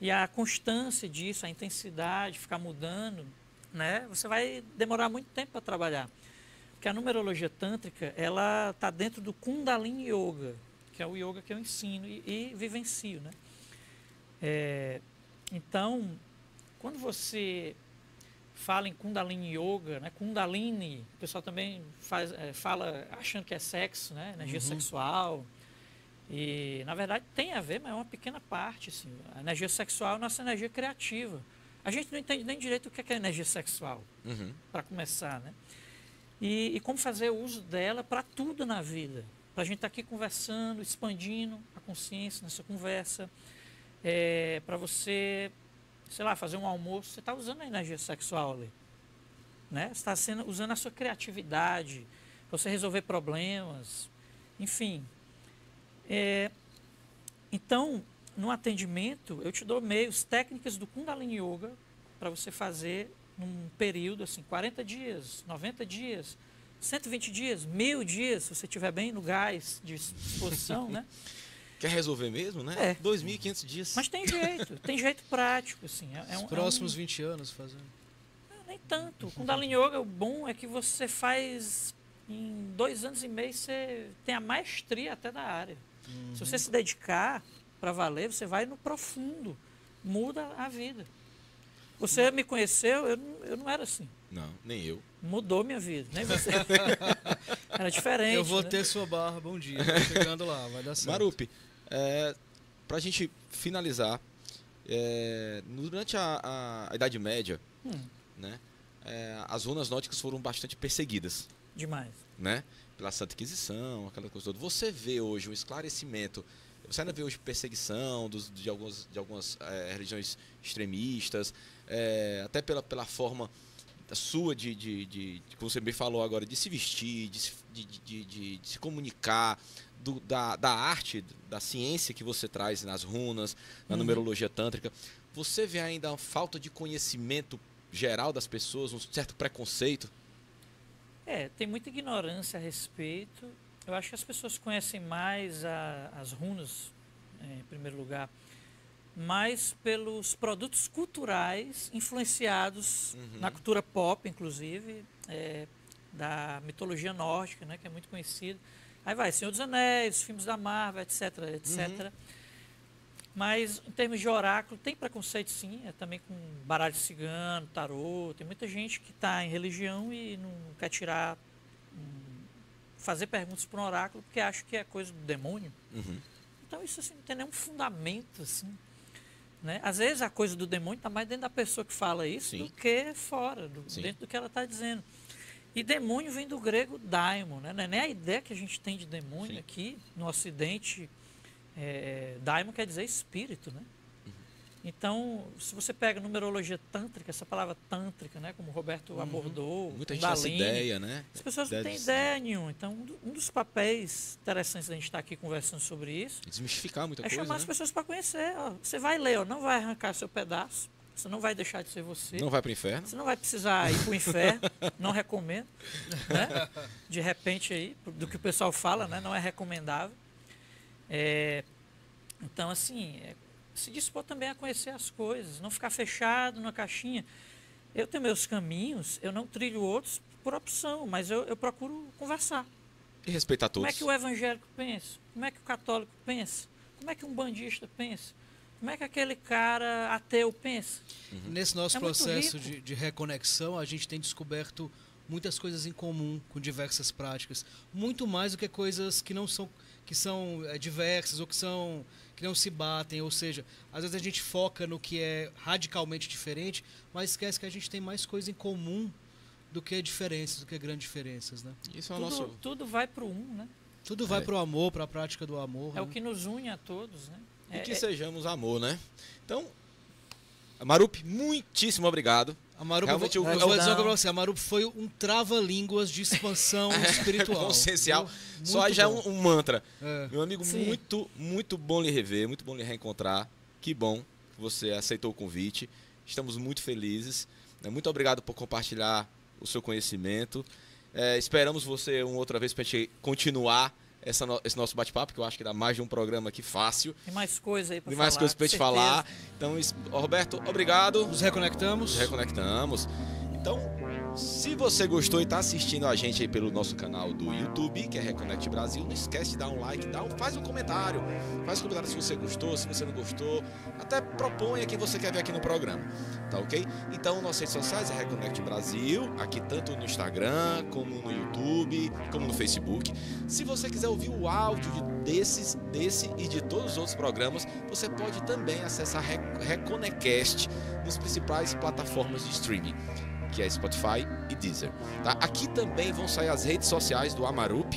e a constância disso, a intensidade, ficar mudando, né? Você vai demorar muito tempo para trabalhar. Porque a numerologia tântrica, ela está dentro do Kundalini Yoga, que é o yoga que eu ensino e vivencio, né? Então, quando você fala em Kundalini Yoga, né? Kundalini, o pessoal também fala achando que é sexo, né? Energia sexual. E, na verdade, tem a ver, mas é uma pequena parte. Assim. A energia sexual é a nossa energia criativa. A gente não entende nem direito o que é energia sexual, para começar, né? E como fazer uso dela para tudo na vida. Para a gente estar aqui conversando, expandindo a consciência nessa conversa. Para você, sei lá, fazer um almoço, você está usando a energia sexual ali. Né? Você está usando a sua criatividade, para você resolver problemas, enfim. Então, no atendimento, eu te dou meios, técnicas do Kundalini Yoga para você fazer num período, assim, 40 dias, 90 dias, 120 dias, 1000 dias, se você estiver bem no gás de disposição, né? Quer resolver mesmo, né? É. 2.500 dias. Mas tem jeito prático, assim. Os próximos 20 anos fazendo. Nem tanto. O Kundalini Yoga, o bom é que você faz, em 2 anos e meio, você tem a maestria até da área. Se você se dedicar para valer, você vai no profundo, muda a vida. Você me conheceu, eu não era assim. Não, nem eu. Mudou minha vida, nem você. Era diferente. Eu vou né? ter sua barra, bom dia. Tô chegando lá, vai dar certo. Marupi, para a gente finalizar, durante a Idade Média, né, as runas nórdicas foram bastante perseguidas. Demais. Né? Pela Santa Inquisição, aquela coisa toda. Você vê hoje um esclarecimento, você ainda vê hoje perseguição de algumas religiões extremistas, até pela forma sua como você bem falou agora, de se vestir, de se comunicar, da arte, da ciência que você traz nas runas, na numerologia tântrica. Você vê ainda a falta de conhecimento geral das pessoas, um certo preconceito? Tem muita ignorância a respeito. Eu acho que as pessoas conhecem mais as runas, em primeiro lugar, mais pelos produtos culturais influenciados na cultura pop, inclusive, da mitologia nórdica, né, que é muito conhecido. Aí vai Senhor dos Anéis, filmes da Marvel, etc, etc. Mas, em termos de oráculo, tem preconceito sim, também com baralho cigano, tarô. Tem muita gente que está em religião e não quer fazer perguntas para um oráculo porque acha que é coisa do demônio. Então, isso assim, não tem nenhum fundamento. Assim, né? Às vezes, a coisa do demônio está mais dentro da pessoa que fala isso do que fora, dentro do que ela está dizendo. E demônio vem do grego daimon, né? Não é nem a ideia que a gente tem de demônio aqui no Ocidente. Daimon quer dizer espírito, né? Então, se você pega numerologia tântrica, essa palavra tântrica, né, como o Roberto abordou, muita gente tem essa ideia, né? As pessoas não têm ideia nenhuma. Então, um dos papéis interessantes da gente estar aqui conversando sobre isso desmistificar muita coisa, chamar as pessoas para conhecer. Ó, você vai ler, não vai arrancar seu pedaço, você não vai deixar de ser você. Não vai para o inferno. Você não vai precisar ir para o inferno, não recomendo. Né? De repente, aí, do que o pessoal fala, né, não é recomendável. Então, assim, se dispor também a conhecer as coisas, não ficar fechado numa caixinha. Eu tenho meus caminhos, eu não trilho outros por opção, mas eu procuro conversar. E respeitar todos. Como é que o evangélico pensa? Como é que o católico pensa? Como é que um bandista pensa? Como é que aquele cara ateu pensa? Nesse nosso É muito processo rico. de reconexão, a gente tem descoberto muitas coisas em comum com diversas práticas. Muito mais do que coisas que são diversas ou que não se batem. Ou seja, às vezes a gente foca no que é radicalmente diferente, mas esquece que a gente tem mais coisa em comum do que diferenças, do que grandes diferenças, né? Isso é o nosso... Tudo vai para o né? Tudo vai para o amor, para a prática do amor. É o né? que nos une a todos, né? E que sejamos amor, né? Então, Amarup, muitíssimo obrigado. Amarup, Realmente, eu vou dizer uma coisa pra você, Amarup foi um trava-línguas de expansão espiritual. Consciencial. Muito Só aí já é bom. um mantra. É. Meu amigo, Sim. muito bom lhe rever, muito bom lhe reencontrar. Que bom que você aceitou o convite. Estamos muito felizes. Muito obrigado por compartilhar o seu conhecimento. Esperamos você uma outra vez para a gente continuar esse nosso bate-papo, que eu acho que dá mais de um programa aqui fácil. Tem mais coisa aí para Tem falar. mais coisas para te certeza. falar. Então, Roberto, obrigado. Nos reconectamos. Reconectamos. Então, se você gostou e está assistindo a gente aí pelo nosso canal do YouTube, que é Reconnect Brasil, não esquece de dar um like, faz um comentário. Faz um comentário se você gostou, se você não gostou. Até proponha quem você quer ver aqui no programa. Tá ok? Então, nossas redes sociais é Reconnect Brasil, aqui tanto no Instagram, como no YouTube, como no Facebook. Se você quiser ouvir o áudio desse e de todos os outros programas, você pode também acessar Reconecast nas principais plataformas de streaming, que é Spotify e Deezer. Tá? Aqui também vão sair as redes sociais do Amarup,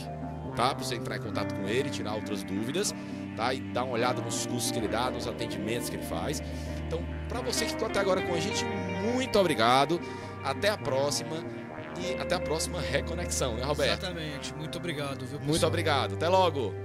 tá? Para você entrar em contato com ele, tirar outras dúvidas, tá? E dar uma olhada nos cursos que ele dá, nos atendimentos que ele faz. Então, para você que ficou até agora com a gente, muito obrigado. Até a próxima. E até a próxima reconexão, né, Roberto? Exatamente. Muito obrigado, viu, pessoal? Muito obrigado. Até logo.